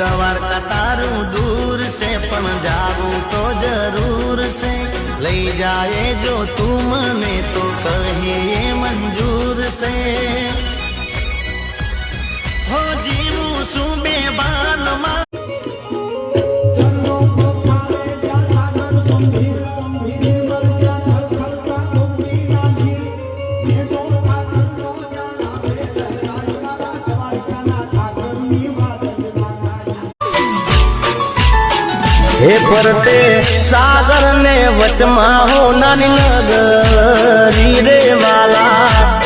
द्वारका तारू दूर से पण जाऊं तो जरूर से लई जाए जो तू मने तो कहे ये मंजूर से हो जीवू सु बेबान मा हे परते सागर ने वचमा हो नानी नगरी रे वाला।